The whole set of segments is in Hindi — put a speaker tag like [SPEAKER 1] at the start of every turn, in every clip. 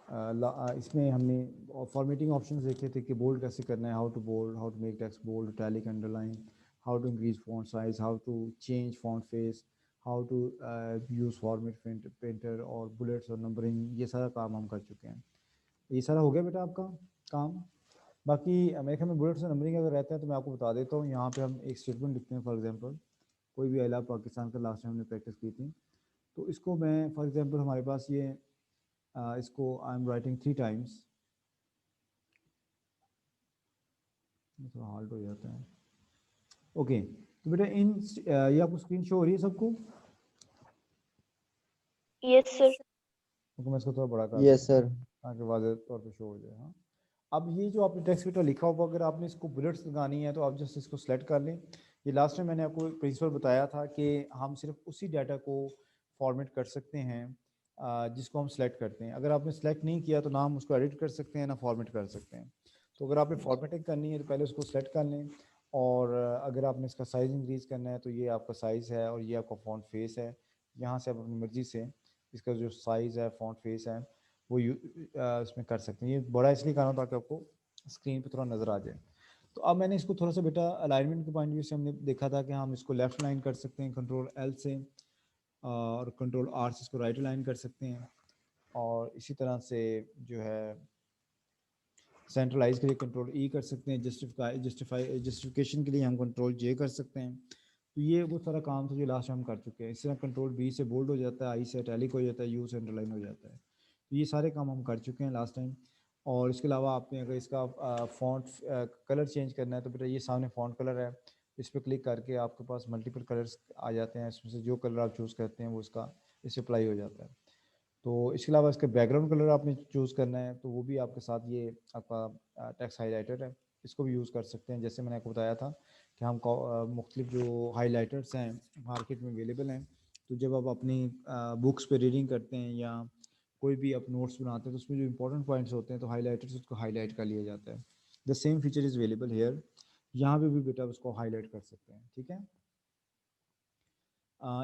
[SPEAKER 1] इसमें हमने फॉर्मेटिंग ऑप्शंस देखे थे कि बोल्ड कैसे करना है, how to bold, how to make text bold, italic, underline, how to increase font size, how to change font face, how to use format painter और बुलेट्स और नंबरिंग, ये सारा काम हम कर चुके हैं। ये सारा हो गया बेटा आपका काम। बाकी मेरे ख्याल में बुलेट्स और नंबरिंग अगर रहता है तो मैं आपको बता देता हूँ। यहाँ पे हम एक स्टेटमेंट लिखते हैं, फॉर एग्जांपल कोई भी आई लव पाकिस्तान का लास्ट टाइम हमने प्रैक्टिस की थी, तो इसको मैं फॉर एग्जांपल हमारे पास ये इसको आई एम राइटिंग 3 टाइम्स, थोड़ा हाल्ट हो जाता है। ओके, तो बेटा इन ये आपको स्क्रीन शो हो रही है सबको?
[SPEAKER 2] Yes sir.
[SPEAKER 1] तो मैं इसको थोड़ा बड़ा कर
[SPEAKER 3] यस
[SPEAKER 1] देता
[SPEAKER 3] सर।
[SPEAKER 1] हूँ ताकि वाज़ेह तौर पे शो हो जाए। हाँ, अब ये जो आपने टेक्स्ट बेटा लिखा होगा, अगर आपने इसको बुलेट्स लगानी है तो आप जस्ट इसको सेलेक्ट कर लें। ये लास्ट टाइम मैंने आपको प्रिंसिपल बताया था कि हम सिर्फ उसी डाटा को फॉर्मेट कर सकते हैं जिसको हम सेलेक्ट करते हैं। अगर आपने सेलेक्ट नहीं किया तो ना हम उसको एडिट कर सकते हैं ना फॉर्मेट कर सकते हैं। तो अगर आपने फॉर्मेटिंग करनी है तो पहले उसको सेलेक्ट कर लें, और अगर आपने इसका साइज़ इंक्रीज़ करना है तो ये आपका साइज़ है और ये आपका फ़ॉन्ट फेस है। यहाँ से आप अपनी मर्ज़ी से इसका जो साइज़ है, फ़ॉन्ट फेस है, वो इसमें कर सकते हैं। ये बड़ा इसलिए करना ताकि आपको स्क्रीन पे थोड़ा नज़र आ जाए। तो अब मैंने इसको थोड़ा सा बेटा अलाइनमेंट के पॉइंट व्यू से हमने देखा था कि हम इसको लेफ़्ट लाइन कर सकते हैं कंट्रोल एल से, और कंट्रोल आर से इसको राइट लाइन कर सकते हैं, और इसी तरह से जो है सेंट्रलाइज के लिए कंट्रोल ई कर सकते हैं, जस्टिफिकेशन के लिए हम कंट्रोल जे कर सकते हैं। तो ये वो सारा काम था जो लास्ट टाइम कर चुके हैं। इस तरह कंट्रोल बी से बोल्ड हो जाता है, आई से इटैलिक हो जाता है, यू से अंडरलाइन हो जाता है। तो ये सारे काम हम कर चुके हैं लास्ट टाइम। और इसके अलावा आपने अगर इसका फ़ॉन्ट कलर चेंज करना है तो बेटा ये सामने फ़ॉन्ट कलर है, इस पर क्लिक करके आपके पास मल्टीपल कलर्स आ जाते हैं। इसमें से जो कलर आप चूज़ करते हैं वो इसका इस अप्लाई हो जाता है। तो इसके अलावा इसका बैकग्राउंड कलर आपने चूज़ करना है तो वो भी आपके साथ ये आपका टेक्स्ट हाईलाइटर है, इसको भी यूज़ कर सकते हैं। जैसे मैंने आपको बताया था कि हम मुख्तलिफ जो हाईलाइटर्स हैं मार्केट में अवेलेबल हैं, तो जब आप अपनी बुक्स पे रीडिंग करते हैं या कोई भी आप नोट्स बनाते हैं तो उसमें जो इंपॉर्टेंट पॉइंट्स होते हैं तो हाईलाइटर्स उसको हाईलाइट कर लिया जाता है। The same feature is available hair, यहाँ पे भी बेटा उसको हाईलाइट कर सकते हैं। ठीक है,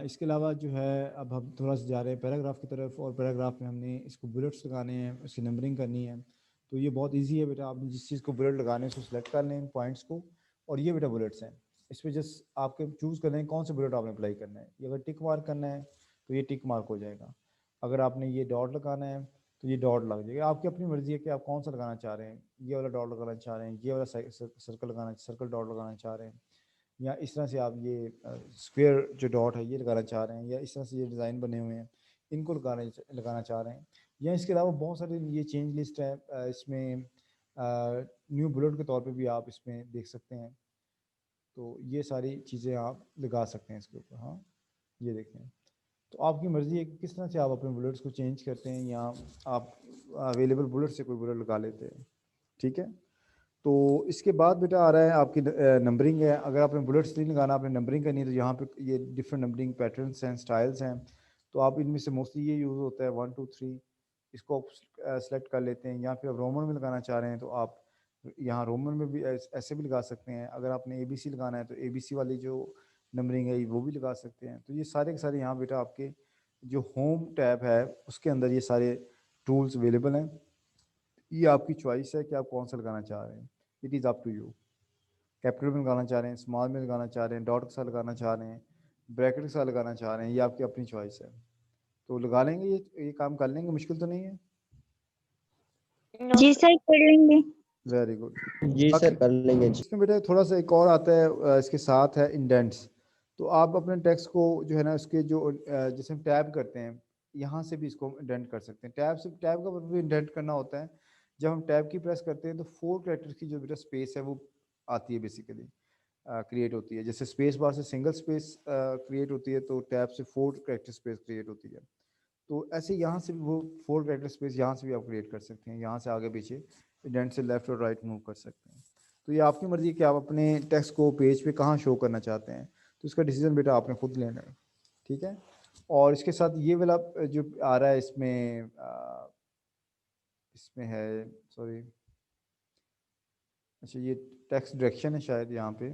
[SPEAKER 1] इसके अलावा जो है अब हम थोड़ा सा जा रहे हैं पैराग्राफ की तरफ, और पैराग्राफ में हमने इसको बुलेट्स लगाने हैं, इसकी नंबरिंग करनी है। तो ये बहुत इजी है बेटा, आपने जिस चीज़ को बुलेट लगाने हैं उसको सेलेक्ट कर लें पॉइंट्स को, और ये बेटा बुलेट्स हैं। इस पर जस्ट आपके चूज़ कर लें कौन सा बुलेट आपने अप्लाई करना है। ये अगर टिक मार्क करना है तो ये टिक मार्क हो जाएगा, अगर आपने ये डॉट लगाना है तो ये डॉट लग जाएगा। आपकी अपनी मर्ज़ी है कि आप कौन सा लगाना चाह रहे हैं, ये वाला डॉट लगाना चाह रहे हैं, ये वाला सर्कल डॉट लगाना चाह रहे हैं, या इस तरह से आप ये स्क्वायर जो डॉट है ये लगाना चाह रहे हैं, या इस तरह से ये डिज़ाइन बने हुए हैं इनको लगाना चाह रहे हैं। या इसके अलावा बहुत सारे ये चेंज लिस्ट है, इसमें न्यू बुलेट के तौर पे भी आप इसमें देख सकते हैं। तो ये सारी चीज़ें आप लगा सकते हैं इसके ऊपर। हाँ, ये देखें, तो आपकी मर्ज़ी है कि किस तरह से आप अपने बुलेट्स को चेंज करते हैं, या आप अवेलेबल बुलेट से कोई बुलेट लगा लेते हैं। ठीक है, तो इसके बाद बेटा आ रहा है आपकी नंबरिंग है। अगर आपने बुलेट्स नहीं लगाना, आपने नंबरिंग करनी है, तो यहाँ पे ये डिफरेंट नंबरिंग पैटर्न्स हैं, स्टाइल्स हैं। तो आप इनमें से मोस्टली ये यूज़ होता है 1 2 3, इसको आप सेलेक्ट कर लेते हैं। या फिर आप रोमन में लगाना चाह रहे हैं तो आप यहाँ रोमन में भी ऐसे भी लगा सकते हैं। अगर आपने ABC लगाना है तो ABC वाली जो नंबरिंग है वो भी लगा सकते हैं। तो ये सारे के सारे यहाँ बेटा आपके जो होम टैब है उसके अंदर ये सारे टूल्स अवेलेबल हैं। ये आपकी चॉइस है कि आप कौन सा लगाना चाह रहे हैं, it is up to you. Capital में लगाना चाह रहे हैं, स्मॉल में लगाना चाह रहे हैं, डॉट के साथ लगाना चाह रहे हैं, ब्रैकेट के साथ लगाना चाह रहे हैं, ये आपकी अपनी चॉइस है। तो लगा लेंगे, ये काम कर लेंगे, मुश्किल तो नहीं है।
[SPEAKER 2] जी सर कर लेंगे।
[SPEAKER 1] Very good.
[SPEAKER 3] जी सर कर लेंगे जी।
[SPEAKER 1] इसमें बेटा थोड़ा सा एक और आता है इसके साथ है इंडेंट्स। तो आप अपने टेक्स्ट को जो है ना उसके जो जैसे हम टैब करते हैं यहाँ से भी इसको इंडेंट कर सकते हैं। टैब का मतलब भी इंडेंट करना होता है। जब हम टैब की प्रेस करते हैं तो 4 कैरेक्टर्स की जो बेटा स्पेस है वो आती है, बेसिकली क्रिएट होती है। जैसे स्पेस बार से सिंगल स्पेस क्रिएट होती है, तो टैब से 4 कैरेक्टर स्पेस क्रिएट होती है। तो ऐसे यहाँ से भी वो 4 कैरेक्टर स्पेस यहाँ से भी आप क्रिएट कर सकते हैं। यहाँ से आगे पीछे इंडेंट से लेफ्ट और राइट मूव कर सकते हैं। तो ये आपकी मर्जी है कि आप अपने टेक्स्ट को पेज पे कहाँ शो करना चाहते हैं, तो इसका डिसीजन बेटा आपने खुद लेना है। ठीक है, और इसके साथ ये वाला जो आ रहा है इसमें इसमें है, सॉरी, अच्छा ये टेक्स्ट डायरेक्शन है शायद यहाँ पे।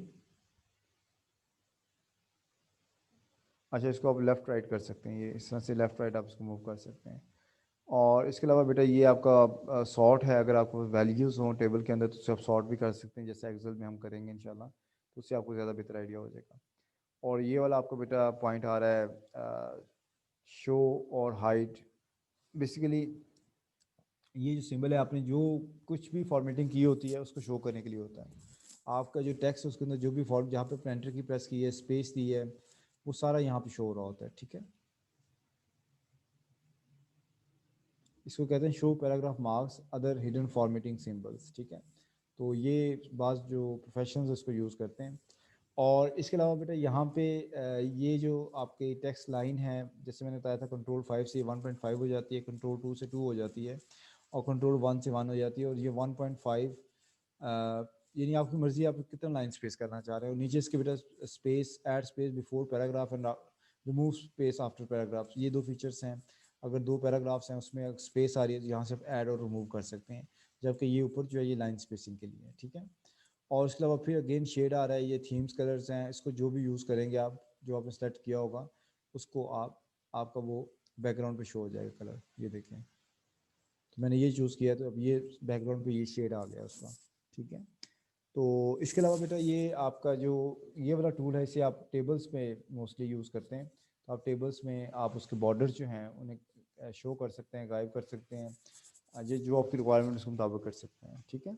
[SPEAKER 1] अच्छा, इसको आप लेफ़्ट राइट कर सकते हैं, ये इस तरह से लेफ़्ट राइट आप इसको मूव कर सकते हैं। और इसके अलावा बेटा ये आपका सॉर्ट है, अगर आपको वैल्यूज़ हों टेबल के अंदर तो उससे आप सॉर्ट भी कर सकते हैं, जैसे एक्सेल में हम करेंगे इंशाल्लाह, तो उससे आपको ज़्यादा बेहतर आइडिया हो जाएगा। और ये वाला आपको बेटा पॉइंट आ रहा है शो और हाइड। बेसिकली ये जो सिंबल है, आपने जो कुछ भी फॉर्मेटिंग की होती है उसको शो करने के लिए होता है। आपका जो टेक्स्ट है उसके अंदर जो भी फॉर्म, जहाँ पे आपने एंटर की प्रेस की है, स्पेस दी है, वो सारा यहाँ पे शो हो रहा होता है, ठीक है। इसको कहते हैं show paragraph marks other hidden formatting symbols, ठीक है। तो ये बात जो प्रोफेशनल्स उसको यूज़ करते हैं। और इसके अलावा बेटा यहाँ पे ये जो आपके टेक्स्ट लाइन है, जैसे मैंने बताया था, कंट्रोल 5 से 1.5 हो जाती है, कंट्रोल 2 से 2 हो जाती है, और कंट्रोल 1 से 1 हो जाती है, और ये 1.5 यानी आपकी मर्जी आप कितना लाइन स्पेस करना चाह रहे हो। नीचे इसके बेटा space, add space before paragraph and remove space after paragraph, ये दो फीचर्स हैं। अगर दो पैराग्राफ्स हैं उसमें स्पेस आ रही है तो यहाँ से आप ऐड और रिमूव कर सकते हैं, जबकि ये ऊपर जो है ये लाइन स्पेसिंग के लिए है, ठीक है। और उसके अलावा फिर अगेन शेड आ रहा है, ये थीम्स कलर्स हैं, इसको जो भी यूज़ करेंगे आप, जो आपने सेलेक्ट किया होगा उसको आपका वो बैकग्राउंड पे शो हो जाएगा कलर। ये देखें, तो मैंने ये चूज़ किया, तो अब ये बैकग्राउंड पे ये शेड आ गया उसका, ठीक है। तो इसके अलावा बेटा ये आपका जो ये वाला टूल है, इसे आप टेबल्स में मोस्टली यूज़ करते हैं। तो आप टेबल्स में आप उसके बॉर्डर जो हैं उन्हें शो कर सकते हैं, गायब कर सकते हैं, ये जो आपकी रिक्वायरमेंट उसके मुताबिक कर सकते हैं, ठीक है।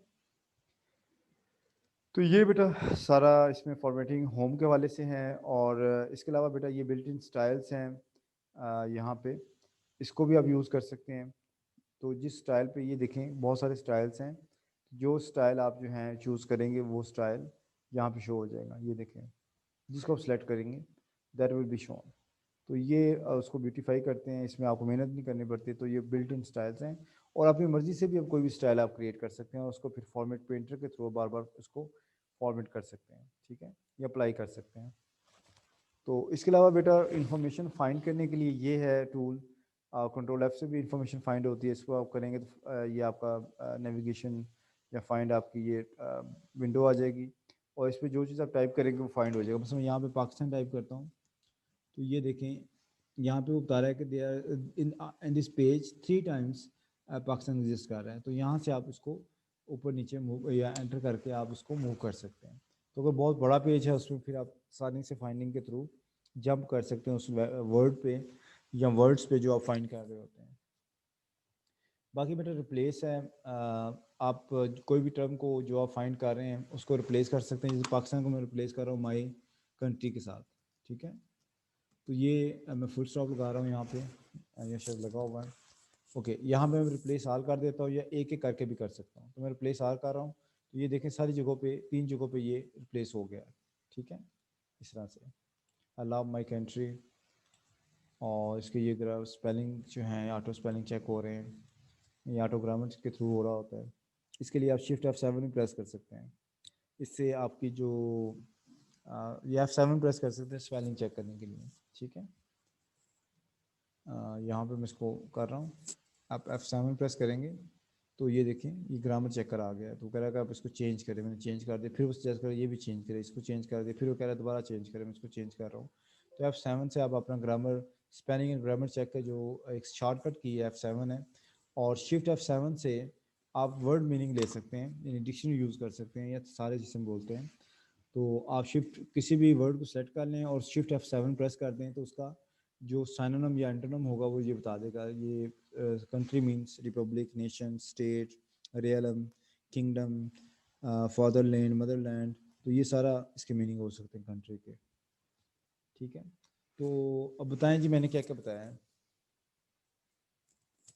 [SPEAKER 1] तो ये बेटा सारा इसमें फॉर्मेटिंग होम के वाले से हैं। और इसके अलावा बेटा ये बिल्ट इन स्टाइल्स हैं यहाँ पे, इसको भी आप यूज़ कर सकते हैं। तो जिस स्टाइल पे ये देखें बहुत सारे स्टाइल्स हैं, जो स्टाइल आप जो हैं चूज़ करेंगे वो स्टाइल यहाँ पे शो हो जाएगा। ये देखें, जिसको आप सेलेक्ट करेंगे दैट विल बी शोन। तो ये उसको ब्यूटीफाई करते हैं, इसमें आपको मेहनत नहीं करनी पड़ती। तो ये बिल्ट इन स्टाइल्स हैं, और अपनी मर्ज़ी से भी अब कोई भी स्टाइल आप क्रिएट कर सकते हैं और उसको फिर फॉर्मेट पेंटर के थ्रू बार बार उसको फॉर्मेट कर सकते हैं, ठीक है, या अप्लाई कर सकते हैं। तो इसके अलावा बेटा इंफॉर्मेशन फाइंड करने के लिए ये है टूल, कंट्रोल F से भी इंफॉर्मेशन फाइंड होती है। इसको आप करेंगे तो ये आपका नेविगेशन या फाइंड आपकी ये विंडो आ जाएगी, और इस पर जो चीज़ आप टाइप करेंगे वो फाइंड हो जाएगा। बस मैं यहाँ पे पाकिस्तान टाइप करता हूँ, तो ये देखें यहाँ पे वो बता रहा है कि they are in this page 3 times Pakistan exist कर रहा है। तो यहाँ से आप उसको ऊपर नीचे मूव या एंटर करके आप उसको मूव कर सकते हैं। तो अगर बहुत बड़ा पेज है उसमें फिर आप आसानी से फाइंडिंग के थ्रू जंप कर सकते हैं उस वर्ड पे या वर्ड्स पे जो आप फाइंड कर रहे होते हैं। बाकी बेटा रिप्लेस है, आप कोई भी टर्म को जो आप फाइंड कर रहे हैं उसको रिप्लेस कर सकते हैं। जैसे पाकिस्तान को मैं रिप्लेस कर रहा हूँ माई कंट्री के साथ, ठीक है। तो ये मैं फुल स्टॉप लगा रहा हूँ यहाँ पे, ये शायद लगा हुआ है। ओके, यहाँ पे मैं रिप्लेस आल कर देता हूँ या एक एक करके भी कर सकता हूँ। तो मैं रिप्लेस आल कर रहा हूँ, तो ये देखें सारी जगहों पे 3 जगहों पे ये रिप्लेस हो गया है, ठीक है। इस तरह से आई लव माई कंट्री, और इसके ये स्पेलिंग जो हैं ऑटो स्पेलिंग चेक हो रहे हैं, ये ऑटो ग्रामर के थ्रू हो रहा होता है। इसके लिए आप शिफ्ट F7 भी प्रेस कर सकते हैं, इससे आपकी जो ये F7 प्रेस कर सकते हैं स्पेलिंग चेक करने के लिए, ठीक है। यहाँ पे मैं इसको कर रहा हूँ, आप F7 प्रेस करेंगे तो ये देखें ये ग्रामर चेकर आ गया। तो कह रहा है कि आप इसको चेंज करें, मैंने चेंज कर दिया, फिर वो सजेस्ट करें ये भी चेंज करें, इसको चेंज कर दिया, फिर वो कह रहा है दोबारा चेंज करें, मैं इसको चेंज कर रहा हूँ। तो F7 से आप अपना grammar spelling and grammar check का जो एक शॉर्टकट की है F7 है, और शिफ्ट F7 से आप वर्ड मीनिंग ले सकते हैं, यानी डिक्शनरी यूज़ कर सकते हैं, या सारे जिसे हम बोलते हैं। तो आप शिफ्ट किसी भी वर्ड को सेलेक्ट कर लें और शिफ्ट F7 प्रेस कर दें, तो उसका जो साइनोनिम या एंटोनिम होगा वो ये बता देगा। ये country means Republic, nation, state, realm, kingdom, fatherland, Motherland. तो ये सारा इसके मीनिंग हो सकते हैं कंट्री के, ठीक है। तो अब बताएं जी मैंने क्या क्या बताया है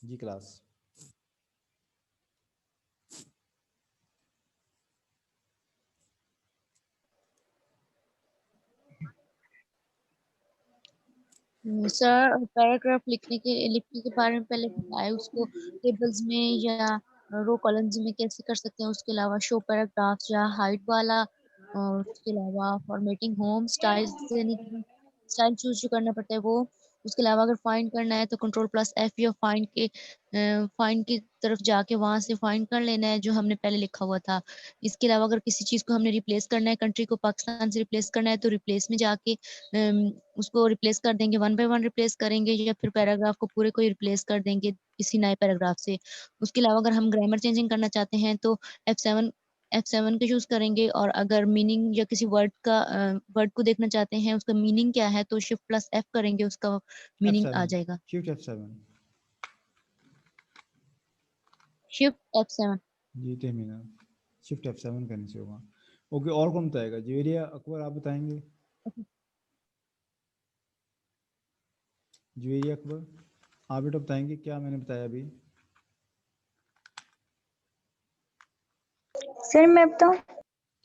[SPEAKER 1] जी क्लास।
[SPEAKER 2] सर पैराग्राफ लिखने के बारे में पहले बताए, उसको टेबल्स में या रो कॉलम्स में कैसे कर सकते हैं। उसके अलावा शो पैराग्राफ या हाइट वाला, और उसके अलावा फॉर्मेटिंग होम स्टाइल, यानी स्टाइल चूज जो करना पड़ता है वो, उसके अलावा अगर फाइंड करना है तो Ctrl+F या फाइंड की तरफ जाके वहाँ से फाइंड कर लेना है जो हमने पहले लिखा हुआ था। इसके अलावा अगर किसी चीज़ को हमने रिप्लेस करना है, कंट्री को पाकिस्तान से रिप्लेस करना है तो रिप्लेस में जाके उसको रिप्लेस कर देंगे, 1 बाय 1 रिप्लेस करेंगे या फिर पैराग्राफ को पूरे को ही रिप्लेस कर देंगे किसी नए पैराग्राफ से। उसके अलावा अगर हम ग्रामर चेंजिंग करना चाहते हैं तो F7 का यूज़ करेंगे और अगर मीनिंग या किसी वर्ड को देखना चाहते हैं उसका मीनिंग क्या है तो Shift+F करेंगे उसका मीनिंग आ
[SPEAKER 1] F7
[SPEAKER 2] जाएगा।
[SPEAKER 1] शिफ्ट F7
[SPEAKER 2] Shift F7
[SPEAKER 1] जी तेमीना शिफ्ट F7 करने से होगा। ओके, और कौन बताएगा? जवेरिया अकबर आप बताएंगे? जवेरिया अकबर आप बेटा बताएंगे क्या मैंने बताया अभी?
[SPEAKER 4] सर मैं बताऊं?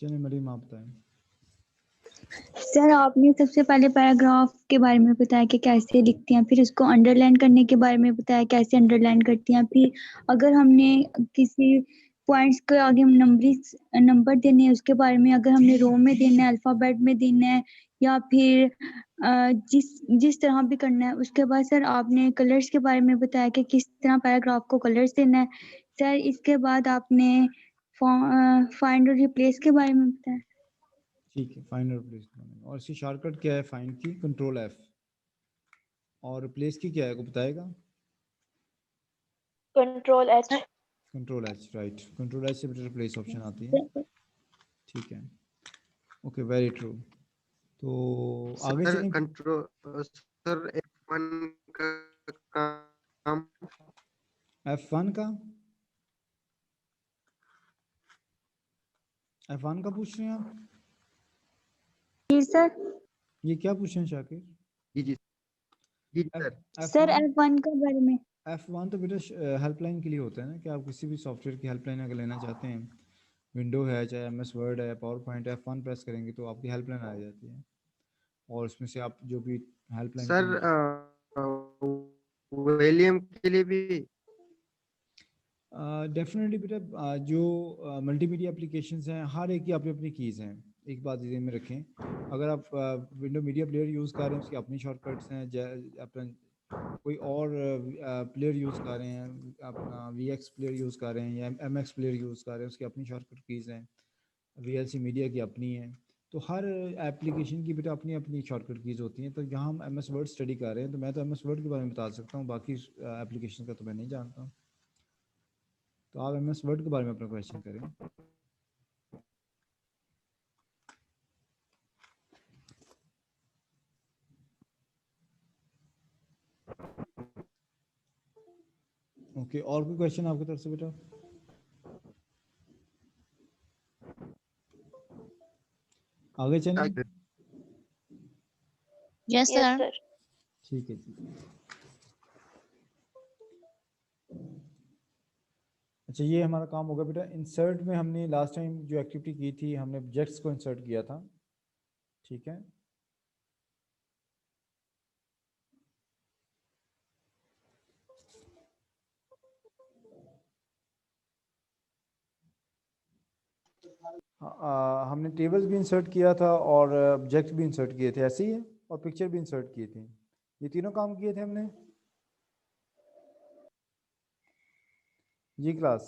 [SPEAKER 1] चलिए मरीम आप बताएं।
[SPEAKER 4] सर आपने सबसे पहले पैराग्राफ के बारे में बताया कि कैसे लिखती हैं, फिर उसको अंडरलाइन करने के बारे में बताया कैसे अंडरलाइन करती हैं, फिर अगर हमने किसी पॉइंट्स के आगे नंबर देने हैं उसके बारे में, अगर हमने रो में देना है, अल्फ़ाबेट में देना है या फिर जिस तरह भी करना है। उसके बाद सर आपने कलर्स के बारे में बताया कि किस तरह पैराग्राफ को कलर्स देना है। सर इसके बाद आपने फाइंड और रिप्लेस के बारे में बताया।
[SPEAKER 1] ठीक है, फाइंड और रिप्लेस और इसकी शॉर्टकट क्या है? फाइंड की Ctrl+F और रिप्लेस की क्या है को बताएगा?
[SPEAKER 5] Ctrl+H।
[SPEAKER 1] Ctrl+H राइट, Ctrl+H से बेटा रिप्लेस ऑप्शन आती है। ठीक है, ओके वेरी ट्रू। तो आगे
[SPEAKER 3] सर
[SPEAKER 1] चलें।
[SPEAKER 3] कंट्रोल सर F1 का काम
[SPEAKER 1] F1 का F1 का पूछ रहे हैं आप?
[SPEAKER 4] जी सर।
[SPEAKER 1] ये क्या पूछ रहे हैं शाकिर?
[SPEAKER 3] जी जी जी सर।
[SPEAKER 4] सर
[SPEAKER 1] F1
[SPEAKER 4] F1 के बारे में।
[SPEAKER 1] F1 तो बेटा हेल्पलाइन के लिए होता है ना, कि आप किसी भी सॉफ्टवेयर की हेल्पलाइन अगर लेना चाहते हैं, विंडो है चाहे MS वर्ड है पावर पॉइंट है, F1 प्रेस करेंगे तो आपकी हेल्पलाइन आ जाती है और उसमें से आप जो भी हेल्पलाइन
[SPEAKER 3] सर
[SPEAKER 1] की
[SPEAKER 3] वॉल्यूम के लिए भी
[SPEAKER 1] डेफिनेटली बेटा जो मल्टीमीडिया एप्लीकेशंस हैं हर एक की अपनी अपनी कीज़ हैं। एक बात ध्यान में रखें, अगर आप विंडो मीडिया प्लेयर यूज़ कर रहे हैं उसकी अपनी शॉर्टकट्स हैं, अपना कोई और प्लेयर यूज़ कर रहे हैं, अपना VX प्लेयर यूज़ कर रहे हैं या MX प्लेयर यूज़ कर रहे हैं उसकी अपनी शॉर्टकट कीज़ हैं, VLC मीडिया की अपनी है। तो हर एप्लीकेशन की बेटा अपनी अपनी शॉर्टकट कीज़ होती हैं। तो यहाँ हम MS वर्ड स्टडी कर रहे हैं तो मैं तो MS वर्ड के बारे में बता सकता हूँ, बाकी एप्लीकेशन का तो मैं नहीं जानता हूँ। तो आप MS वर्ड के बारे में अपना क्वेश्चन करें। ओके, और कोई क्वेश्चन आपकी तरफ से बेटा? आगे चलें।
[SPEAKER 2] Yes
[SPEAKER 5] yes
[SPEAKER 2] sir.
[SPEAKER 5] सर।
[SPEAKER 1] ठीक है जी। अच्छा, ये हमारा काम होगा बेटा। इंसर्ट में हमने लास्ट टाइम जो एक्टिविटी की थी, हमने ऑब्जेक्ट्स को इंसर्ट किया था, ठीक है। हमने टेबल्स भी इंसर्ट किया था और ऑब्जेक्ट भी इंसर्ट किए थे, ऐसे ही है, और पिक्चर भी इंसर्ट की थी। ये तीनों काम किए थे हमने जी क्लास।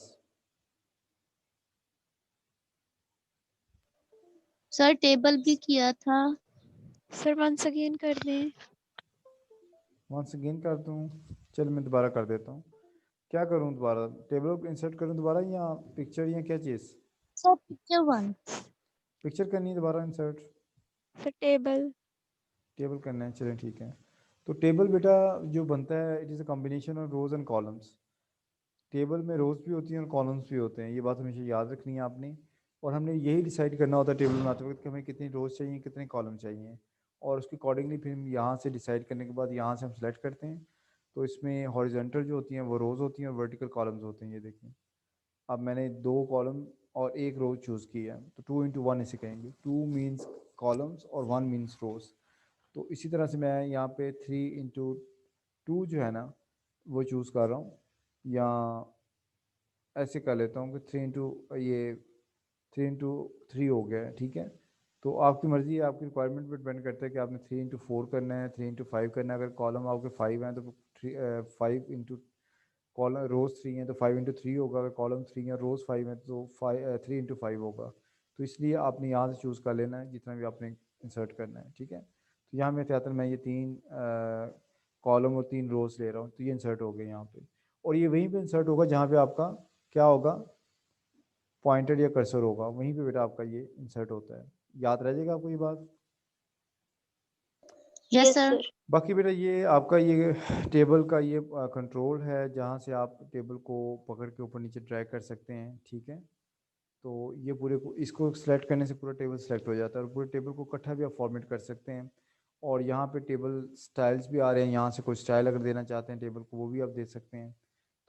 [SPEAKER 2] सर टेबल भी किया था।
[SPEAKER 6] सर वंस अगेन कर दें।
[SPEAKER 1] वंस अगेन कर दूँ? चल मैं दोबारा कर देता हूँ। क्या करूँ दोबारा? टेबल इंसर्ट करूँ दोबारा या पिक्चर या क्या चीज़?
[SPEAKER 2] Sir picture 1।
[SPEAKER 1] पिक्चर करनी है दोबारा इंसर्ट?
[SPEAKER 6] Sir table.
[SPEAKER 1] टेबल करना है, चलें ठीक है। तो टेबल बेटा जो बनता है, it is a combination of rose and columns. Table में रोज भी होती हैं और कॉलम्स भी होते हैं, ये बात हमेशा याद रखनी है आपने। और हमने यही डिसाइड करना होता है टेबल बनाते वक्त कि हमें कितनी रोज चाहिए, कितने कॉलम चाहिए, और उसके अकॉर्डिंगली फिर हम यहाँ से डिसाइड करने के बाद यहाँ से हम सेलेक्ट करते हैं। तो इसमें हॉरिजॉन्टल जो होती हैं वो रोज़ होती हैं और वर्टिकल कॉलम्स होते हैं। ये देखिए, अब मैंने 2 कॉलम और 1 रो चूज़ की है, तो 2 into 1 इसे कहेंगे। 2 मीन्स कॉलम्स और 1 मीन्स रोज़। तो इसी तरह से मैं यहाँ पे 3 into 2 जो है ना वो चूज़ कर रहा हूँ, या ऐसे कर लेता हूँ कि 3 into 3 हो गया, ठीक है। तो आपकी मर्जी है, आपकी रिक्वायरमेंट पर डिपेंड करता है कि आपने 3 इंटू 4 करना है, 3 इंटू 5 करना है। अगर कॉलम आपके 5 हैं तो 5 इंटू कॉलम रोज 3 हैं तो 5 इंटू 3 होगा। अगर कॉलम 3 है रोज 5 है तो 3 इंटू 5 होगा। तो इसलिए आपने यहाँ से चूज़ कर लेना है जितना भी आपने इंसर्ट करना है, ठीक है। तो यहाँ मैं चाहता हूँ मैं ये 3 कॉलम और 3 रोज ले रहा हूँ, तो ये इंसर्ट हो गए यहाँ पे। और ये वहीं पे इंसर्ट होगा जहाँ पे आपका क्या होगा, पॉइंटेड या कर्सर होगा, वहीं पे बेटा आपका ये इंसर्ट होता है। याद रह जाएगा आपको ये बात।
[SPEAKER 2] Yes sir.
[SPEAKER 1] बाकी बेटा ये आपका ये टेबल का ये कंट्रोल है जहाँ से आप टेबल को पकड़ के ऊपर नीचे ड्रैग कर सकते हैं, ठीक है। तो ये पूरे को इसको सेलेक्ट करने से पूरा टेबल सेलेक्ट हो जाता है, और पूरे टेबल को इकट्ठा भी आप फॉर्मेट कर सकते हैं। और यहाँ पे टेबल स्टाइल्स भी आ रहे हैं, यहाँ से कोई स्टाइल अगर देना चाहते हैं टेबल को वो भी आप दे सकते हैं।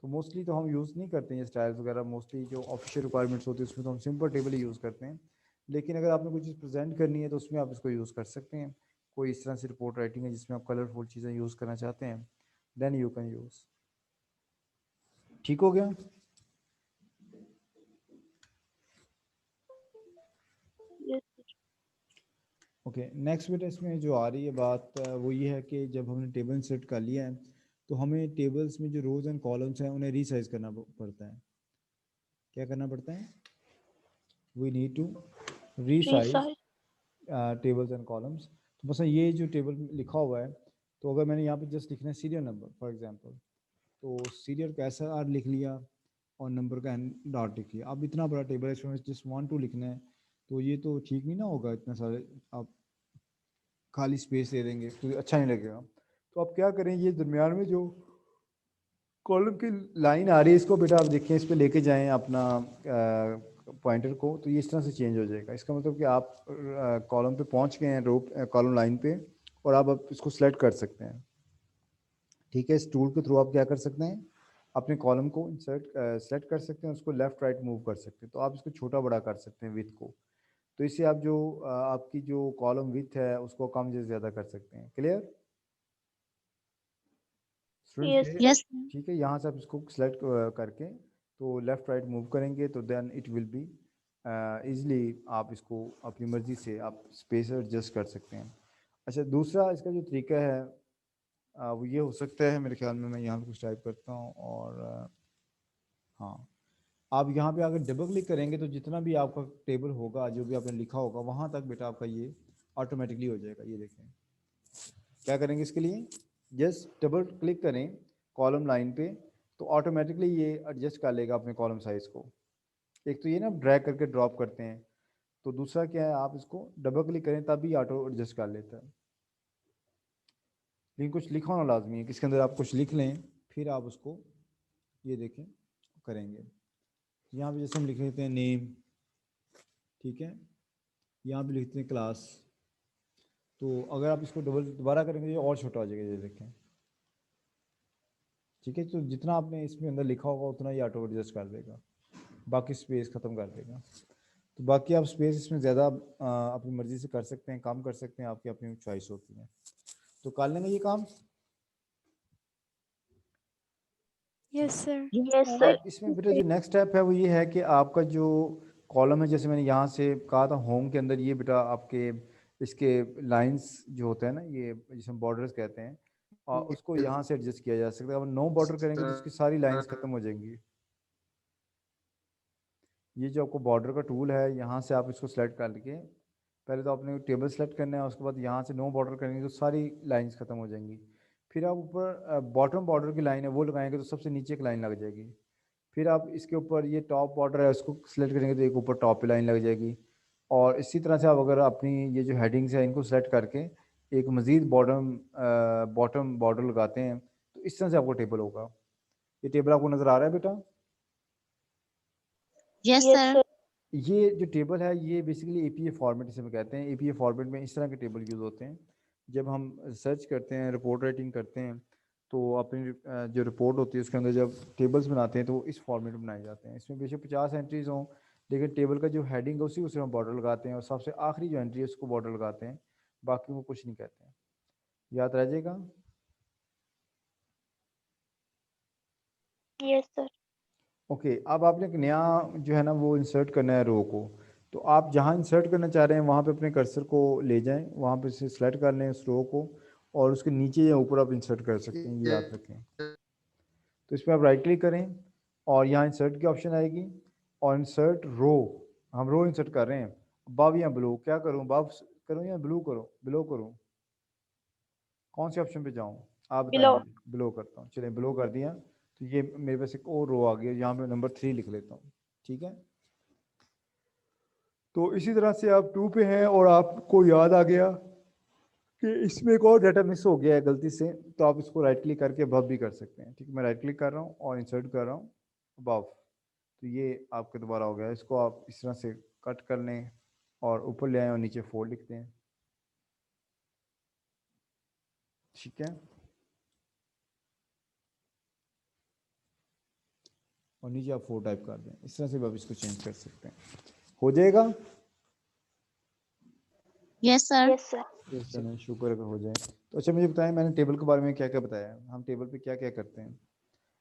[SPEAKER 1] तो मोस्टली तो हम यूज़ नहीं करते हैं ये स्टाइल्स वगैरह, मोस्टली जो ऑफिशियल रिक्वायरमेंट्स होती है उसमें तो हम सिंपल टेबल ही यूज़ करते हैं। लेकिन अगर आपने कोई चीज़ प्रेजेंट करनी है तो उसमें आप इसको यूज़ कर सकते हैं। कोई इस तरह से रिपोर्ट राइटिंग है जिसमें आप कलरफुल चीज़ें यूज़ करना चाहते हैं, देन यू कैन यूज़। ठीक हो गया। ओके नेक्स्ट बेटा इसमें जो आ रही है बात वो ये है कि जब हमने टेबल सेट कर लिया है तो हमें टेबल्स में जो रोज एंड कॉलम्स हैं उन्हें रीसाइज करना पड़ता है। क्या करना पड़ता है? We need to resize tables and columns. तो बस ये जो टेबल लिखा हुआ है, तो अगर मैंने यहाँ पे जस्ट लिखना है सीरियल नंबर फॉर एग्जांपल, तो सीरियल का SR लिख लिया और नंबर का N डॉट लिख लिया। अब इतना बड़ा टेबल है, इसमें जस्ट 1 2 लिखना है, तो ये तो ठीक नहीं ना होगा, इतना सारे आप खाली स्पेस दे देंगे तो अच्छा नहीं लगेगा। तो आप क्या करें, ये दरमियान में जो कॉलम की लाइन आ रही है इसको बेटा आप देखें, इस पर लेके जाएं अपना पॉइंटर को, तो ये इस तरह से चेंज हो जाएगा। इसका मतलब कि आप कॉलम पे पहुंच गए हैं, रो कॉलम लाइन पे, और आप इसको सेलेक्ट कर सकते हैं, ठीक है। इस टूल के थ्रू आप क्या कर सकते हैं, अपने कॉलम को इंसर्ट सेलेक्ट कर सकते हैं, उसको लेफ्ट राइट मूव कर सकते हैं। तो आप इसको छोटा बड़ा कर सकते हैं विथ को, तो इससे आप जो आपकी जो कॉलम विथ है उसको कम या ज़्यादा कर सकते हैं। Clear students?
[SPEAKER 2] यस
[SPEAKER 1] ठीक है। यहाँ से आप इसको सेलेक्ट करके तो लेफ़्ट राइट मूव करेंगे तो then it will be easily आप इसको अपनी मर्ज़ी से आप स्पेस एडजस्ट कर सकते हैं। अच्छा दूसरा इसका जो तरीका है वो ये हो सकता है, मेरे ख्याल में मैं यहाँ पे कुछ टाइप करता हूँ और हाँ, आप यहाँ पे अगर डबल क्लिक करेंगे तो जितना भी आपका टेबल होगा, जो भी आपने लिखा होगा, वहाँ तक बेटा आपका ये ऑटोमेटिकली हो जाएगा। ये देखें क्या करेंगे इसके लिए, जस्ट डबल क्लिक करें कॉलम लाइन पे तो ऑटोमेटिकली ये एडजस्ट कर लेगा अपने कॉलम साइज़ को। एक तो ये ना ड्रैग करके ड्रॉप करते हैं, तो दूसरा क्या है, आप इसको डबल क्लिक करें तब भी ऑटो एडजस्ट कर लेता है। लेकिन कुछ लिखा होना लाजमी है कि इसके अंदर आप कुछ लिख लें फिर आप उसको ये देखें करेंगे। यहाँ पे जैसे हम लिख लेते हैं नेम, ठीक है, यहाँ पे लिखते हैं क्लास, तो अगर आप इसको दोबारा करेंगे ये और छोटा हो जाएगा, ये देखें, ठीक है। तो जितना आपने इसमें अंदर लिखा होगा उतना ही ऑटो एडजस्ट कर देगा, बाकी स्पेस ख़त्म कर देगा। तो बाकी आप स्पेस इसमें ज़्यादा अपनी मर्ज़ी से कर सकते हैं, काम कर सकते हैं, आपकी अपनी चॉइस होती है। तो कर लेंगे ये काम।
[SPEAKER 6] Yes sir.
[SPEAKER 1] अब इसमें बेटा जो नेक्स्ट स्टेप है वो ये है कि आपका जो कॉलम है, जैसे मैंने यहाँ से कहा था होम के अंदर, ये बेटा आपके इसके लाइंस जो होते हैं ना, ये जिसे हम बॉर्डर्स कहते हैं, और उसको यहाँ से एडजस्ट किया जा सकता है। अब नो बॉर्डर करेंगे तो इसकी सारी लाइंस खत्म हो जाएंगी। ये जो आपको बॉर्डर का टूल है, यहाँ से आप इसको सेलेक्ट करके पहले तो आपने टेबल सेलेक्ट करना है, उसके बाद यहाँ से नो बॉर्डर करेंगे तो सारी लाइंस खत्म हो जाएंगी। फिर आप ऊपर बॉटम बॉर्डर की लाइन है वो लगाएंगे तो सबसे नीचे एक लाइन लग जाएगी। फिर आप इसके ऊपर ये टॉप बॉर्डर है उसको सेलेक्ट करेंगे तो एक ऊपर टॉप पे लाइन लग जाएगी। और इसी तरह से आप अगर अपनी ये जो हेडिंग्स है इनको सेलेक्ट करके एक मज़ीद बॉटम बॉर्डर लगाते हैं तो इस तरह से आपको टेबल होगा। ये टेबल आपको नज़र आ रहा है बेटा?
[SPEAKER 2] Yes sir.
[SPEAKER 1] ये जो टेबल है ये बेसिकली APA फॉर्मेट इसे कहते हैं। APA फॉर्मेट में इस तरह के टेबल यूज़ होते हैं। जब हम सर्च करते हैं, रिपोर्ट राइटिंग करते हैं, तो अपनी जो रिपोर्ट होती है उसके अंदर जब टेबल्स बनाते हैं तो इस फॉर्मेट में बनाए जाते हैं। इसमें बेशक 50 एंट्रीज हों, लेकिन टेबल का जो हेडिंग है उसी हम बॉर्डर लगाते हैं और सबसे आखिरी जो एंट्री है उसको बॉर्डर लगाते हैं, बाकी वो कुछ नहीं कहते हैं। याद रह जाएगा?
[SPEAKER 6] Yes sir.
[SPEAKER 1] ओके अब आपने एक नया जो है ना वो इंसर्ट करना है रो को। तो आप जहाँ इंसर्ट करना चाह रहे हैं वहाँ पे अपने कर्सर को ले जाएं, वहाँ पे से सेलेक्ट कर लें उस रो को और उसके नीचे या ऊपर आप इंसर्ट कर सकते हैं, ये याद रखें। तो इस पर आप राइट क्लिक करें और यहाँ इंसर्ट की ऑप्शन आएगी और इंसर्ट रो, हम रो इंसर्ट कर रहे हैं, अबव या बिलो, क्या करूँ, अबव करूँ या बिलो करूँ, बिलो करूँ, कौन से ऑप्शन पे जाऊँ आप बताएं मुझे। बिलो करता हूँ, चलिए बिलो कर दिया। तो ये मेरे पास एक और रो आ गया, यहाँ पे नंबर 3 लिख लेता हूँ, ठीक है। तो इसी तरह से आप 2 पे हैं और आपको याद आ गया कि इसमें एक और डाटा मिस हो गया है गलती से, तो आप इसको राइट क्लिक करके अबव भी कर सकते हैं, ठीक है। मैं राइट क्लिक कर रहा हूँ और इंसर्ट कर रहा हूँ अबव, तो ये आपके दोबारा हो गया। इसको आप इस तरह से कट कर लें और ऊपर ले आएं और नीचे 4 लिखते हैं, ठीक है। और नीचे आप 4 टाइप कर दें, इस तरह से भी आप इसको चेंज कर सकते हैं, हो जाएगा।
[SPEAKER 2] Yes sir.
[SPEAKER 1] चलें, शुक्र अगर हो जाए तो। अच्छा मुझे बताएं, मैंने टेबल के बारे में क्या क्या बताया, हम टेबल पे क्या क्या करते हैं।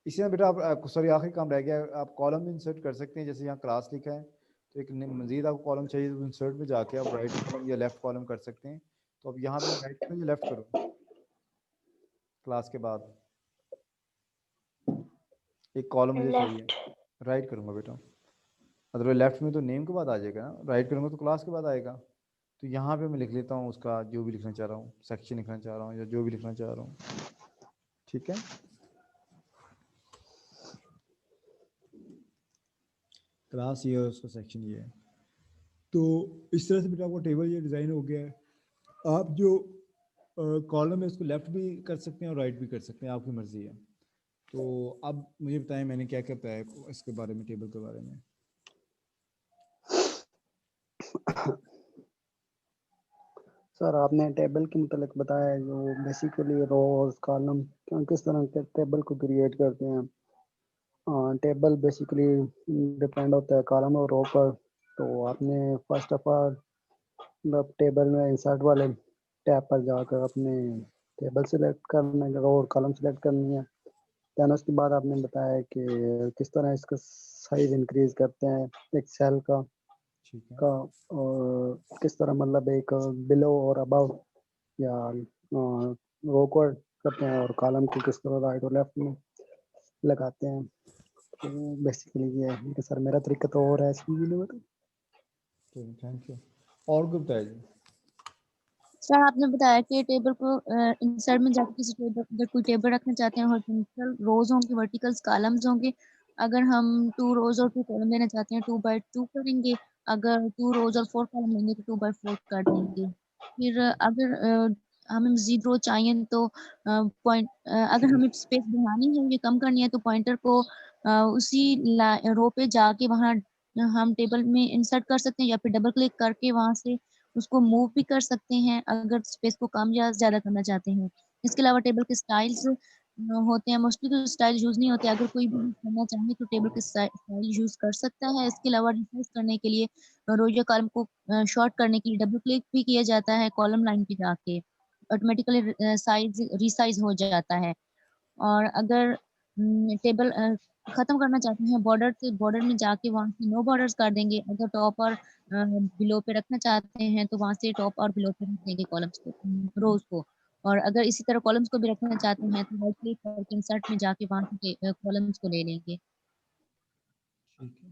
[SPEAKER 1] इसी में बेटा आप सॉरी आखिरी काम रह गया, आप कॉलम इंसर्ट कर सकते हैं। जैसे यहाँ क्लास लिखा है तो एक मजीद आपको कॉलम चाहिए तो इंसर्ट में जाके आप राइट कॉलम या लेफ्ट कॉलम कर सकते हैं। तो अब यहाँ पे राइट करूँ या लेफ्ट करूँ, क्लास के बाद एक कॉलम मुझे चाहिए, राइट करूँगा बेटा, अदरवाइज लेफ्ट में तो नेम के बाद आ जाएगा ना, राइट करूँगा तो क्लास के बाद आएगा। तो यहाँ पे मैं लिख लेता हूँ उसका जो भी लिखना चाह रहा हूँ, सेक्शन लिखना चाह रहा हूँ या जो भी लिखना चाह रहा हूँ, ठीक है। क्लास ये है, उसका सेक्शन ये है। तो इस तरह से बेटा आपको टेबल ये डिज़ाइन हो गया है। आप जो कॉलम है उसको लेफ्ट भी कर सकते हैं और राइट भी कर सकते हैं, आपकी मर्ज़ी है। तो अब मुझे बताएं मैंने क्या क्या बताया इसके बारे में, टेबल के बारे में।
[SPEAKER 5] सर आपने टेबल के मुतालिक बताया जो बेसिकली रोज कॉलम किस तरह के टेबल को क्रिएट करते हैं। टेबल बेसिकली डिपेंड होता है कॉलम और रो पर। तो आपने फर्स्ट ऑफ ऑल मतलब टेबल में इंसर्ट वाले टैब पर जाकर अपने टेबल सेलेक्ट करना है और कॉलम सेलेक्ट करनी है। दैन उसके बाद आपने बताया कि किस तरह इसका साइज इंक्रीज करते हैं एक सेल का
[SPEAKER 1] ठीक है।
[SPEAKER 5] और किस तरह मतलब एक बिलो और अबव या रो को करते हैं और कॉलम को किस तरह राइट और लेफ्ट में लगाते हैं। तो बेसिकली ये है कि सर मेरा तरीका तो और है इसलिए बता।
[SPEAKER 1] Thank you. और कुछ बताया जी।
[SPEAKER 2] सर आपने बताया कि टेबल को इंसर्ट में जाकर किसी टेबल, अगर कोई टेबल रखना चाहते हैं, हॉरिजॉन्टल रोज होंगे, वर्टिकल्स कॉलम्स होंगे। अगर हम 2 रोज और 2 कॉलम लेना चाहते हैं 2 बाय 2 करेंगे। अगर 2 रोज और 4 कॉलम लेंगे तो 2 बाय 4 कर देंगे। फिर अगर हमें मजीद रो चाहिए तो अगर हमें स्पेस बढ़ानी है या कम करनी है तो पॉइंटर को उसी रो पे जाके वहाँ हम टेबल में इंसर्ट कर सकते हैं या फिर डबल क्लिक करके वहाँ से उसको मूव भी कर सकते हैं अगर स्पेस को कम या ज़्यादा करना चाहते हैं। इसके अलावा टेबल के स्टाइल्स होते हैं, मोस्टली तो स्टाइल यूज़ नहीं होते। अगर कोई भी यूज़ करना चाहे तो टेबल के स्टाइल यूज़ कर सकता है। इसके अलावा रिफ्रेश करने के लिए रो या कॉलम को शॉर्ट करने के लिए डबल क्लिक भी किया जाता है कॉलम लाइन पे जाके, ऑटोमेटिकली साइज रीसाइज हो जाता है। और अगर टेबल ख़त्म करना चाहते हैं बॉर्डर से, बॉर्डर में जाके वहाँ से नो बॉर्डर्स कर देंगे। अगर टॉप और बिलो पे रखना चाहते हैं तो वहाँ से टॉप और बिलो पे रख देंगे कॉलम्स को, रोज़ को। और अगर इसी तरह कॉलम्स को भी रखना चाहते हैं तो राइट क्लिक करके इंसर्ट में जाके वहाँ से कॉलम्स को ले लेंगे।
[SPEAKER 1] ठीक है,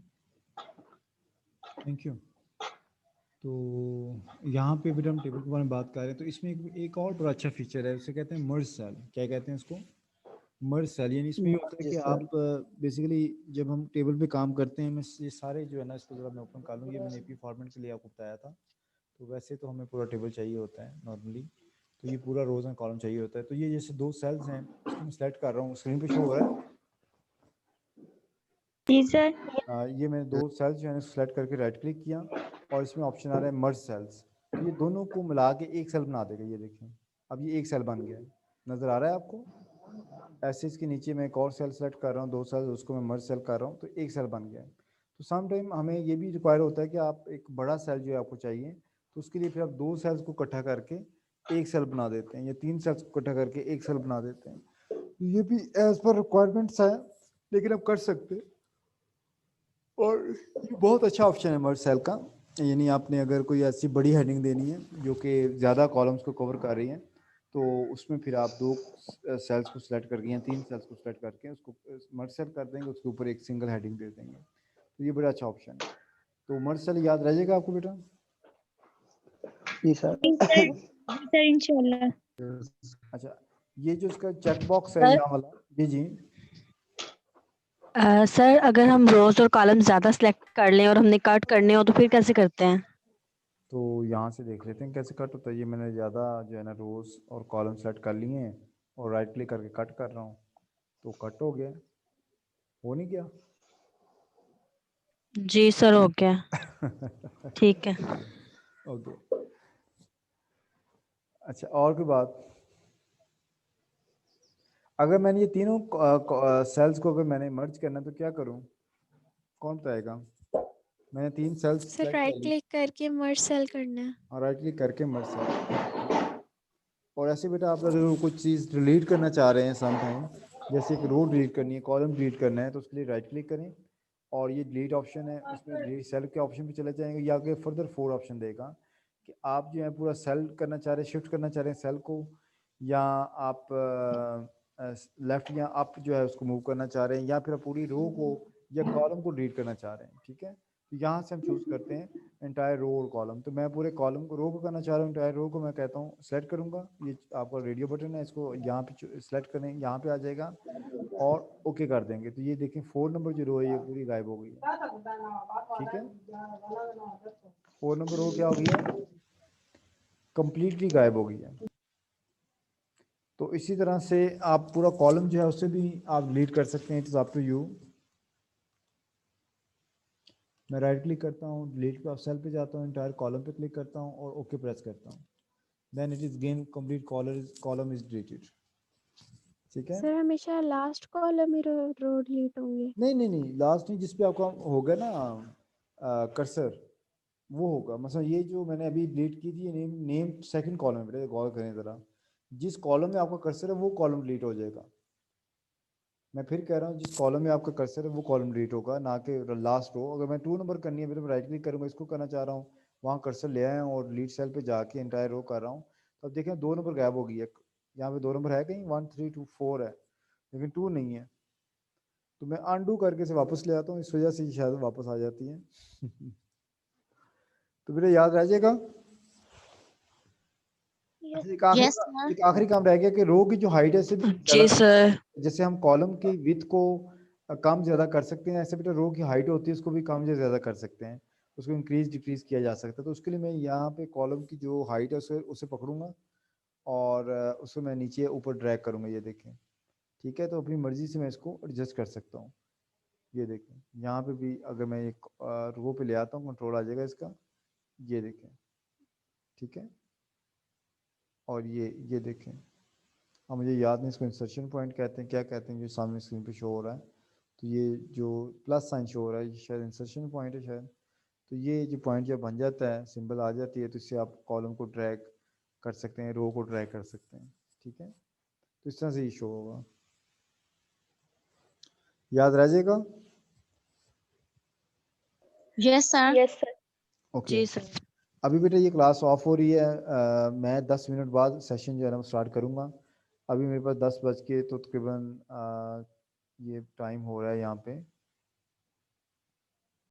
[SPEAKER 1] थैंक यू। तो यहाँ पे भी हम टेबल के बारे में बात कर रहे हैं, तो इसमें एक और बड़ा अच्छा फीचर है, उसे कहते हैं मर्ज सेल। क्या कहते हैं उसको? Merge cell. यानी इसमें ये होता है कि आप बेसिकली जब हम टेबल पे काम करते हैं, मैं ये सारे जो है ना, इसको जरा मैं ओपन कर लूँ, ये मैंने एपी फॉर्मेट के लिए आपको बताया था। तो वैसे तो हमें पूरा टेबल चाहिए होता है नॉर्मली, तो ये पूरा रोज एंड कॉलम चाहिए होता है। तो ये जैसे 2 सेल्स हैं, इसको मैं सेलेक्ट कर रहा हूँ, स्क्रीन पे शो हो रहा है।
[SPEAKER 4] जी सर।
[SPEAKER 1] ये मैंने 2 सेल्स जो है सेलेक्ट करके राइट क्लिक किया और इसमें ऑप्शन आ रहा है मर्ज सेल्स। तो ये दोनों को मिला के एक सेल बना देगा। ये देखिए अब ये एक सेल बन गया है, नज़र आ रहा है आपको? ऐसे इसके नीचे मैं एक और सेल सेलेक्ट कर रहा हूँ, 2 सेल, उसको मैं मर्ज सेल कर रहा हूँ, तो एक सेल बन गया है। तो सम टाइम हमें ये भी रिक्वायर होता है कि आप एक बड़ा सेल जो है आपको चाहिए, तो उसके लिए फिर आप 2 सेल्स को इकट्ठा करके एक सेल बना देते हैं या 3 सेल्स को इकट्ठा करके एक सेल बना देते हैं। तो ये भी एज पर रिक्वायरमेंट्स है, लेकिन आप कर सकते हैं। और ये बहुत अच्छा ऑप्शन है मर्ज सेल का। यानी आपने अगर कोई ऐसी बड़ी हेडिंग देनी है जो कि ज़्यादा कॉलम्स को कवर कर रही है, तो उसमें फिर आप 2 सेल्स को सिलेक्ट करके या 3 सेल्स को सिलेक्ट करके उसको मर्ज सेल कर देंगे, उसके ऊपर एक सिंगल हेडिंग दे देंगे। तो ये बड़ा अच्छा ऑप्शन है। तो मर्ज सेल याद रह जाएगा आपको बेटा?
[SPEAKER 5] जी सर।
[SPEAKER 4] सर इंशाल्लाह।
[SPEAKER 1] अच्छा, ये जो इसका चेक बॉक्स है
[SPEAKER 7] सर
[SPEAKER 1] यहाँ वाला, जी जी,
[SPEAKER 7] सर अगर हम रोज और कॉलम ज्यादा सिलेक्ट कर लें और हमने कट करने हो तो फिर कैसे करते हैं?
[SPEAKER 1] तो यहाँ से देख लेते हैं कैसे कट होता है। ये मैंने ज़्यादा जो है ना रोज और कॉलम सेलेक्ट कर लिए हैं और राइट क्लिक करके कट कर रहा हूँ, तो कट हो गया। हो नहीं गया?
[SPEAKER 7] जी सर हो गया। ठीक है।
[SPEAKER 1] ओके। अच्छा, और कोई बात? अगर मैंने ये तीनों सेल्स को अगर मैंने मर्ज करना तो क्या करूं? कौन बताएगा? मैंने 3 सेल्स
[SPEAKER 6] सर
[SPEAKER 1] सेलेक्ट
[SPEAKER 6] राइट
[SPEAKER 1] कर ली
[SPEAKER 6] क्लिक करके मर्ज सेल करना है।
[SPEAKER 1] और राइट क्लिक करके मर्ज सेल। और ऐसे बेटा आप अगर कुछ चीज़ डिलीट करना चाह रहे हैं समटाइम, जैसे एक रो डिलीट करनी है, कॉलम डिलीट करना है, तो उसके लिए राइट क्लिक करें और ये डिलीट ऑप्शन है, इसमें डिलीट सेल के ऑप्शन पे चले जाएंगे। या आगे फर्दर 4 ऑप्शन देगा कि आप जो है पूरा सेल करना चाह रहे हैं, शिफ्ट करना चाह रहे हैं सेल को, या आप लेफ्ट या अप जो है उसको मूव करना चाह रहे हैं, या फिर आप पूरी रो को या कॉलम को डिलीट करना चाह रहे हैं। ठीक है, तो यहाँ से हम चूज़ करते हैं एंटायर रो और कॉलम। तो मैं पूरे कॉलम को, रो को करना चाह रहा हूँ, एंटायर रो को मैं कहता हूँ सेलेक्ट करूँगा। ये आपका रेडियो बटन है, इसको यहाँ पे सेलेक्ट करें, यहाँ पे आ जाएगा और ओके कर देंगे। तो ये देखें 4 नंबर जो रो है ये पूरी गायब हो गई है। ठीक है, 4 नंबर रो क्या हो गई है? कंप्लीटली गायब हो गई है। तो इसी तरह से आप पूरा कॉलम जो है उससे भी आप डिलीट कर सकते हैं। It is up to you. मैं राइट क्लिक करता हूँ, डिलीट पे सेल पे जाता हूँ, एंटायर कॉलम पे क्लिक करता हूँ और ओके प्रेस करता हूँ। Then it is gain complete column is deleted. ठीक है,
[SPEAKER 6] सर हमेशा लास्ट कॉलम में रो डिलीट होंगे।
[SPEAKER 1] नहीं नहीं नहीं, लास्ट नहीं, जिस पे आपका होगा ना कर्सर, वो होगा। मतलब ये जो मैंने अभी डिलीट की थी, नेम नेम सेकंड कॉलम पे, गौर करें ज़रा, जिस कॉलम में आपका कर्सर है वो कॉलम डिलीट हो जाएगा। मैं फिर कह रहा हूँ, जिस कॉलम में आपका कर्सर है वो कॉलम डिलीट होगा, ना कि लास्ट रो। अगर मैं 2 नंबर करनी है, फिर मैं राइट क्लिक करूँगा, इसको करना चाह रहा हूँ, वहाँ कर्सर ले आया हूँ और डिलीट सेल पे जाके एंटायर रो कर रहा हूँ, तो अब देखें 2 नंबर गायब हो गई है। यहाँ पे 2 नंबर है कहीं, 1 3 2 4 है, लेकिन 2 नहीं है। तो मैं अनडू करके से वापस ले आता हूँ, इस वजह से शायद वापस आ जाती है। तो मेरे याद रह जाएगा।
[SPEAKER 6] यस
[SPEAKER 1] अच्छा,
[SPEAKER 2] यस सर।
[SPEAKER 1] एक आखिरी काम रह गया कि रो की जो हाइट है इससे भी
[SPEAKER 7] जी
[SPEAKER 1] ज़्यादा,
[SPEAKER 7] सर।
[SPEAKER 1] जैसे हम कॉलम की विड्थ को कम ज़्यादा कर सकते हैं, ऐसे बेटा रो की हाइट होती है उसको भी कम या ज़्यादा कर सकते हैं, उसको इंक्रीज डिक्रीज किया जा सकता है। तो उसके लिए मैं यहाँ पे कॉलम की जो हाइट है उसे उसे पकड़ूंगा और उसे मैं नीचे ऊपर ड्रैग करूँगा, ये देखें। ठीक है, तो अपनी मर्ज़ी से मैं इसको एडजस्ट कर सकता हूँ। ये देखें, यहाँ पे भी अगर मैं एक रो पे ले आता हूँ, कंट्रोल आ जाएगा इसका, ये देखें। ठीक है, और ये देखें, अब मुझे याद नहीं इसको इंसर्शन पॉइंट कहते हैं, क्या कहते हैं, जो सामने स्क्रीन पे शो हो रहा है। तो ये जो प्लस साइन शो हो रहा है ये शायद इंसर्शन पॉइंट है शायद। तो ये जो पॉइंट जब बन जाता है, सिंबल आ जाती है, तो इससे आप कॉलम को ड्रैग कर सकते हैं, रो को ड्रैग कर सकते हैं। ठीक है, तो इस तरह से ये शो होगा। याद रह जाएगा?
[SPEAKER 2] Yes sir.
[SPEAKER 7] Yes sir.
[SPEAKER 1] Okay.
[SPEAKER 7] जी सर।
[SPEAKER 1] अभी बेटा ये क्लास ऑफ हो रही है, मैं 10 मिनट बाद सेशन जो है ना वो स्टार्ट करूँगा। अभी मेरे पास 10 बज के तो तकरीबन ये टाइम हो रहा है यहाँ पे।